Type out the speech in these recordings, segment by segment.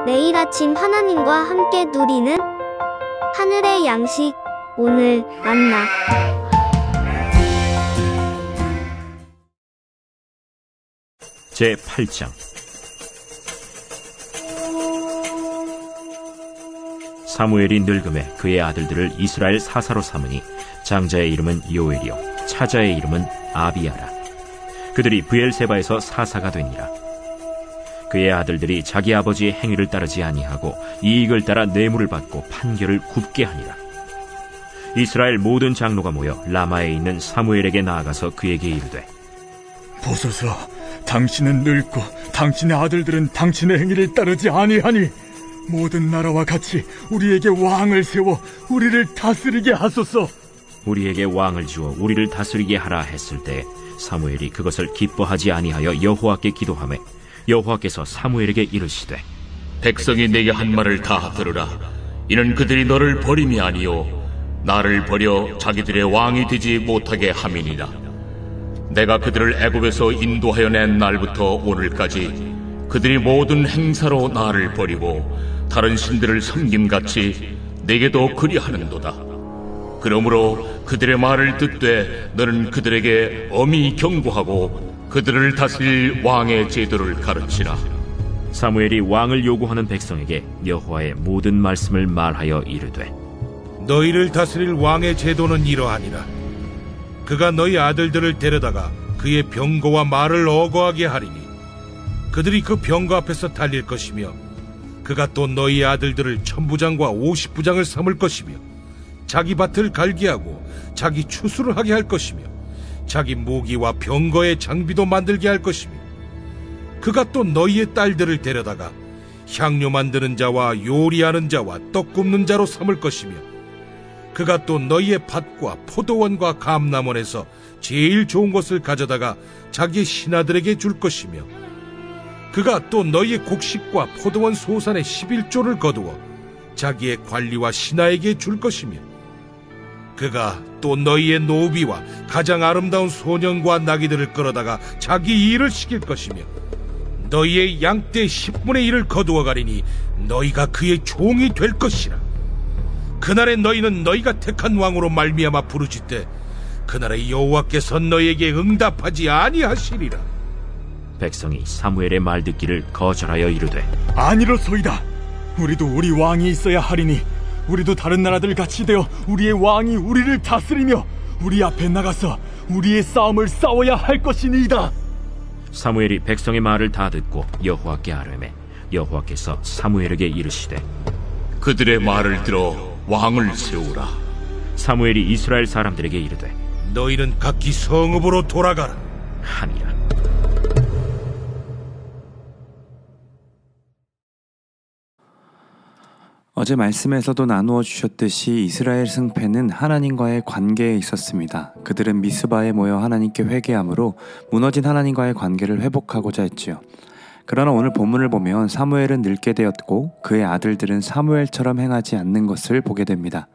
매일 아침 하나님과 함께 누리는 하늘의 양식, 오늘 만나. 제8장 사무엘이 늙음에 그의 아들들을 이스라엘 사사로 삼으니 장자의 이름은 요엘이요 차자의 이름은 아비야라. 그들이 브엘세바에서 사사가 되니라. 그의 아들들이 자기 아버지의 행위를 따르지 아니하고 이익을 따라 뇌물을 받고 판결을 굽게 하니라. 이스라엘 모든 장로가 모여 라마에 있는 사무엘에게 나아가서 그에게 이르되, 보소서, 당신은 늙고 당신의 아들들은 당신의 행위를 따르지 아니하니 모든 나라와 같이 우리에게 왕을 세워 우리를 다스리게 하소서. 우리에게 왕을 주어 우리를 다스리게 하라 했을 때 사무엘이 그것을 기뻐하지 아니하여 여호와께 기도하매 여호와께서 사무엘에게 이르시되, 백성이 내게 한 말을 다 들으라. 이는 그들이 너를 버림이 아니요 나를 버려 자기들의 왕이 되지 못하게 함이니라. 내가 그들을 애굽에서 인도하여 낸 날부터 오늘까지 그들이 모든 행사로 나를 버리고 다른 신들을 섬김같이 내게도 그리하는도다. 그러므로 그들의 말을 듣되 너는 그들에게 엄히 경고하고 그들을 다스릴 왕의 제도를 가르치라. 사무엘이 왕을 요구하는 백성에게 여호와의 모든 말씀을 말하여 이르되, 너희를 다스릴 왕의 제도는 이러하니라. 그가 너희 아들들을 데려다가 그의 병거와 말을 어거하게 하리니 그들이 그 병거 앞에서 달릴 것이며 그가 또 너희 아들들을 천부장과 50부장을 삼을 것이며 자기 밭을 갈게 하고 자기 추수를 하게 할 것이며 자기 무기와 병거의 장비도 만들게 할 것이며 그가 또 너희의 딸들을 데려다가 향료 만드는 자와 요리하는 자와 떡 굽는 자로 삼을 것이며 그가 또 너희의 밭과 포도원과 감람원에서 제일 좋은 것을 가져다가 자기의 신하들에게 줄 것이며 그가 또 너희의 곡식과 포도원 소산의 11조를 거두어 자기의 관리와 신하에게 줄 것이며 그가 또 너희의 노비와 가장 아름다운 소년과 나귀들을 끌어다가 자기 일을 시킬 것이며 너희의 양떼 10분의 1을 거두어 가리니 너희가 그의 종이 될 것이라. 그날에 너희는 너희가 택한 왕으로 말미암아 부르짖되 그날에 여호와께서 너희에게 응답하지 아니하시리라. 백성이 사무엘의 말 듣기를 거절하여 이르되, 아니로소이다. 우리도 우리 왕이 있어야 하리니 우리도 다른 나라들 같이 되어 우리의 왕이 우리를 다스리며 우리 앞에 나가서 우리의 싸움을 싸워야 할 것이니이다. 사무엘이 백성의 말을 다 듣고 여호와께 아뢰매 여호와께서 사무엘에게 이르시되, 그들의 말을 들어 왕을 세우라. 사무엘이 이스라엘 사람들에게 이르되, 너희는 각기 성읍으로 돌아가라 하니라. 어제 말씀에서도 나누어 주셨듯이 이스라엘 승패는 하나님과의 관계에 있었습니다. 그들은 미스바에 모여 하나님께 회개함으로 무너진 하나님과의 관계를 회복하고자 했지요. 그러나 오늘 본문을 보면 사무엘은 늙게 되었고 그의 아들들은 사무엘처럼 행하지 않는 것을 보게 됩니다.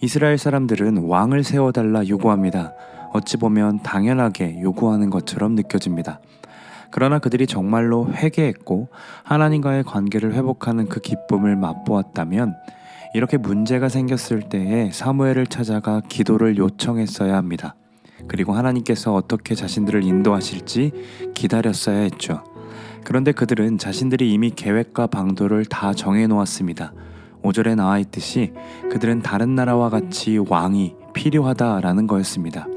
이스라엘 사람들은 왕을 세워달라 요구합니다. 어찌 보면 당연하게 요구하는 것처럼 느껴집니다. 그러나 그들이 정말로 회개했고 하나님과의 관계를 회복하는 그 기쁨을 맛보았다면 이렇게 문제가 생겼을 때에 사무엘을 찾아가 기도를 요청했어야 합니다. 그리고 하나님께서 어떻게 자신들을 인도하실지 기다렸어야 했죠. 그런데 그들은 자신들이 이미 계획과 방도를 다 정해놓았습니다. 5절에 나와 있듯이 그들은 다른 나라와 같이 왕이 필요하다라는 거였습니다.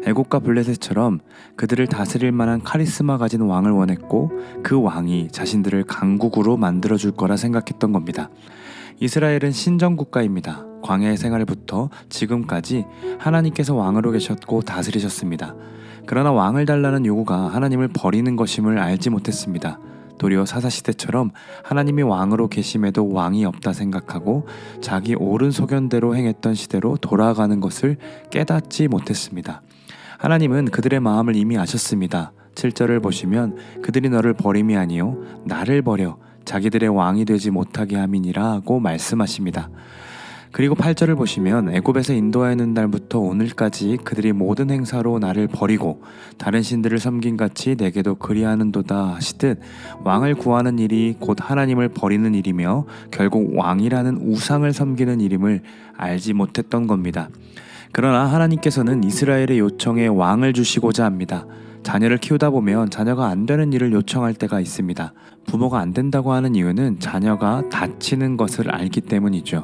애국과 블레셋처럼 그들을 다스릴 만한 카리스마 가진 왕을 원했고 그 왕이 자신들을 강국으로 만들어줄 거라 생각했던 겁니다. 이스라엘은 신정국가입니다. 광야의 생활부터 지금까지 하나님께서 왕으로 계셨고 다스리셨습니다. 그러나 왕을 달라는 요구가 하나님을 버리는 것임을 알지 못했습니다. 도리어 사사시대처럼 하나님이 왕으로 계심에도 왕이 없다 생각하고 자기 옳은 소견대로 행했던 시대로 돌아가는 것을 깨닫지 못했습니다. 하나님은 그들의 마음을 이미 아셨습니다. 7절을 보시면 그들이 너를 버림이 아니요 나를 버려 자기들의 왕이 되지 못하게 함이니라 하고 말씀하십니다. 그리고 8절을 보시면 애굽에서 인도하였는 날부터 오늘까지 그들이 모든 행사로 나를 버리고 다른 신들을 섬긴 같이 내게도 그리하는도다 하시듯 왕을 구하는 일이 곧 하나님을 버리는 일이며 결국 왕이라는 우상을 섬기는 일임을 알지 못했던 겁니다. 그러나 하나님께서는 이스라엘의 요청에 왕을 주시고자 합니다. 자녀를 키우다 보면 자녀가 안 되는 일을 요청할 때가 있습니다. 부모가 안 된다고 하는 이유는 자녀가 다치는 것을 알기 때문이죠.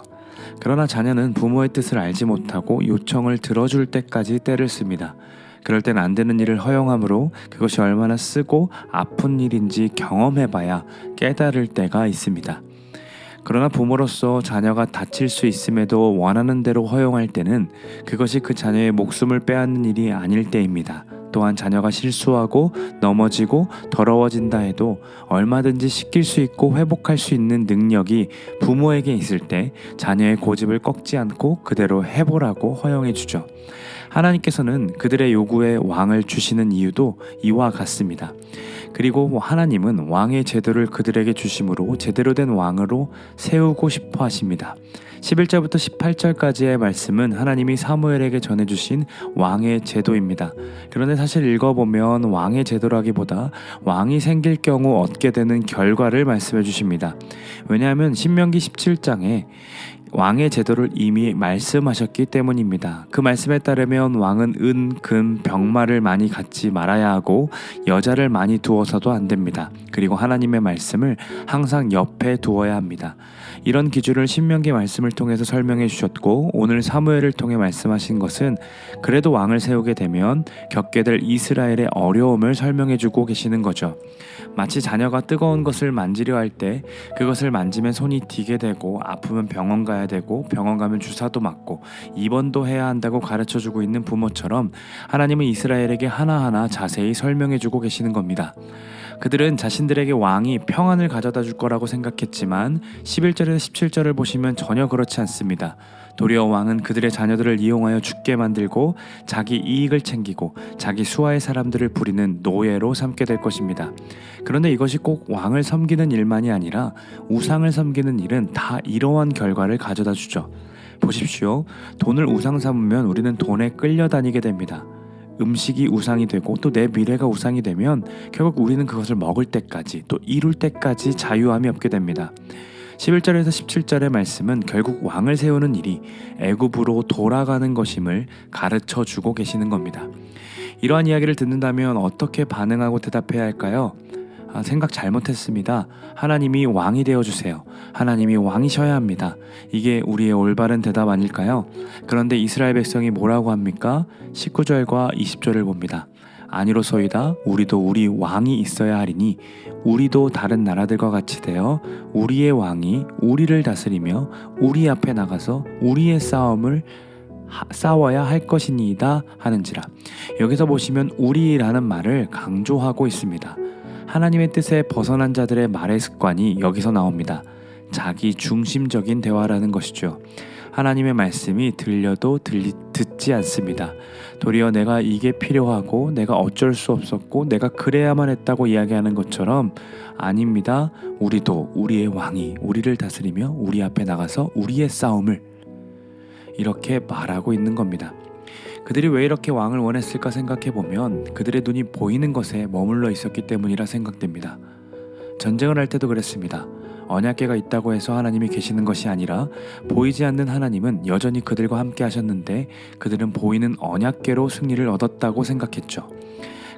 그러나 자녀는 부모의 뜻을 알지 못하고 요청을 들어줄 때까지 때를 씁니다. 그럴 땐 안 되는 일을 허용함으로 그것이 얼마나 쓰고 아픈 일인지 경험해봐야 깨달을 때가 있습니다. 그러나 부모로서 자녀가 다칠 수 있음에도 원하는 대로 허용할 때는 그것이 그 자녀의 목숨을 빼앗는 일이 아닐 때입니다. 또한 자녀가 실수하고 넘어지고 더러워진다 해도 얼마든지 씻길 수 있고 회복할 수 있는 능력이 부모에게 있을 때 자녀의 고집을 꺾지 않고 그대로 해보라고 허용해 주죠. 하나님께서는 그들의 요구에 왕을 주시는 이유도 이와 같습니다. 그리고 하나님은 왕의 제도를 그들에게 주심으로 제대로 된 왕으로 세우고 싶어 하십니다. 11절부터 18절까지의 말씀은 하나님이 사무엘에게 전해주신 왕의 제도입니다. 그런데 사실 읽어보면 왕의 제도라기보다 왕이 생길 경우 얻게 되는 결과를 말씀해 주십니다. 왜냐하면 신명기 17장에 왕의 제도를 이미 말씀하셨기 때문입니다. 그 말씀에 따르면 왕은 은, 금, 병마를 많이 갖지 말아야 하고 여자를 많이 두어서도 안 됩니다. 그리고 하나님의 말씀을 항상 옆에 두어야 합니다. 이런 기준을 신명기 말씀을 통해서 설명해 주셨고 오늘 사무엘을 통해 말씀하신 것은 그래도 왕을 세우게 되면 겪게 될 이스라엘의 어려움을 설명해 주고 계시는 거죠. 마치 자녀가 뜨거운 것을 만지려 할 때 그것을 만지면 손이 디게 되고 아프면 병원 가야 되고 병원 가면 주사도 맞고 입원도 해야 한다고 가르쳐주고 있는 부모처럼 하나님은 이스라엘에게 하나하나 자세히 설명해주고 계시는 겁니다. 그들은 자신들에게 왕이 평안을 가져다 줄 거라고 생각했지만 11절에서 17절을 보시면 전혀 그렇지 않습니다. 도리어 왕은 그들의 자녀들을 이용하여 죽게 만들고 자기 이익을 챙기고 자기 수하의 사람들을 부리는 노예로 삼게 될 것입니다. 그런데 이것이 꼭 왕을 섬기는 일만이 아니라 우상을 섬기는 일은 다 이러한 결과를 가져다 주죠. 보십시오. 돈을 우상 삼으면 우리는 돈에 끌려다니게 됩니다. 음식이 우상이 되고 또 내 미래가 우상이 되면 결국 우리는 그것을 먹을 때까지 또 이룰 때까지 자유함이 없게 됩니다. 11절에서 17절의 말씀은 결국 왕을 세우는 일이 애굽으로 돌아가는 것임을 가르쳐주고 계시는 겁니다. 이러한 이야기를 듣는다면 어떻게 반응하고 대답해야 할까요? 생각 잘못했습니다. 하나님이 왕이 되어주세요. 하나님이 왕이셔야 합니다. 이게 우리의 올바른 대답 아닐까요? 그런데 이스라엘 백성이 뭐라고 합니까? 19절과 20절을 봅니다. 아니로소이다. 우리도 우리 왕이 있어야 하리니 우리도 다른 나라들과 같이 되어 우리의 왕이 우리를 다스리며 우리 앞에 나가서 우리의 싸움을 싸워야 할 것이니이다 하는지라. 여기서 보시면 우리라는 말을 강조하고 있습니다. 하나님의 뜻에 벗어난 자들의 말의 습관이 여기서 나옵니다. 자기 중심적인 대화라는 것이죠. 하나님의 말씀이 들려도 듣지 않습니다. 도리어 내가 이게 필요하고 내가 어쩔 수 없었고 내가 그래야만 했다고 이야기하는 것처럼 아닙니다. 우리도 우리의 왕이 우리를 다스리며 우리 앞에 나가서 우리의 싸움을 이렇게 말하고 있는 겁니다. 그들이 왜 이렇게 왕을 원했을까 생각해보면 그들의 눈이 보이는 것에 머물러 있었기 때문이라 생각됩니다. 전쟁을 할 때도 그랬습니다. 언약궤가 있다고 해서 하나님이 계시는 것이 아니라 보이지 않는 하나님은 여전히 그들과 함께 하셨는데 그들은 보이는 언약궤로 승리를 얻었다고 생각했죠.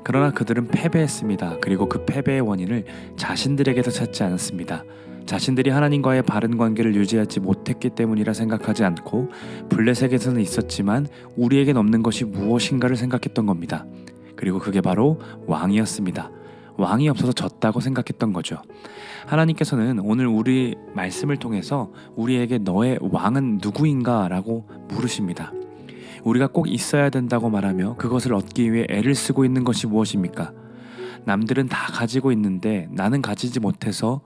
그러나 그들은 패배했습니다. 그리고 그 패배의 원인을 자신들에게서 찾지 않았습니다. 자신들이 하나님과의 바른 관계를 유지하지 못했기 때문이라 생각하지 않고 블레셋에게서는 있었지만 우리에겐 없는 것이 무엇인가를 생각했던 겁니다. 그리고 그게 바로 왕이었습니다. 왕이 없어서 졌다고 생각했던 거죠. 하나님께서는 오늘 우리 말씀을 통해서 우리에게 너의 왕은 누구인가 라고 물으십니다. 우리가 꼭 있어야 된다고 말하며 그것을 얻기 위해 애를 쓰고 있는 것이 무엇입니까? 남들은 다 가지고 있는데 나는 가지지 못해서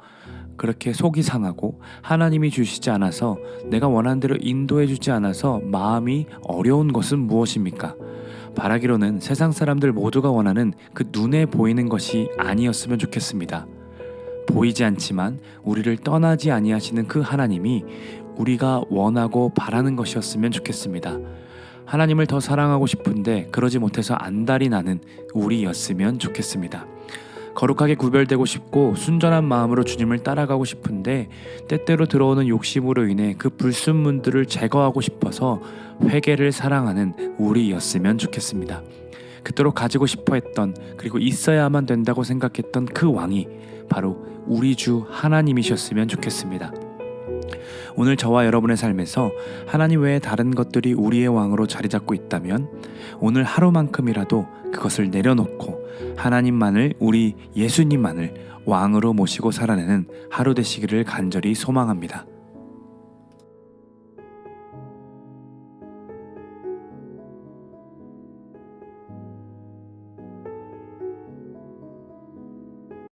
그렇게 속이 상하고 하나님이 주시지 않아서 내가 원하는 대로 인도해 주지 않아서 마음이 어려운 것은 무엇입니까? 바라기로는 세상 사람들 모두가 원하는 그 눈에 보이는 것이 아니었으면 좋겠습니다. 보이지 않지만 우리를 떠나지 아니하시는 그 하나님이 우리가 원하고 바라는 것이었으면 좋겠습니다. 하나님을 더 사랑하고 싶은데 그러지 못해서 안달이 나는 우리였으면 좋겠습니다. 거룩하게 구별되고 싶고 순전한 마음으로 주님을 따라가고 싶은데 때때로 들어오는 욕심으로 인해 그 불순물들을 제거하고 싶어서 회개를 사랑하는 우리였으면 좋겠습니다. 그토록 가지고 싶어 했던, 그리고 있어야만 된다고 생각했던 그 왕이 바로 우리 주 하나님이셨으면 좋겠습니다. 오늘 저와 여러분의 삶에서 하나님 외에 다른 것들이 우리의 왕으로 자리 잡고 있다면 오늘 하루만큼이라도 그것을 내려놓고 하나님만을, 우리 예수님만을 왕으로 모시고 살아내는 하루 되시기를 간절히 소망합니다.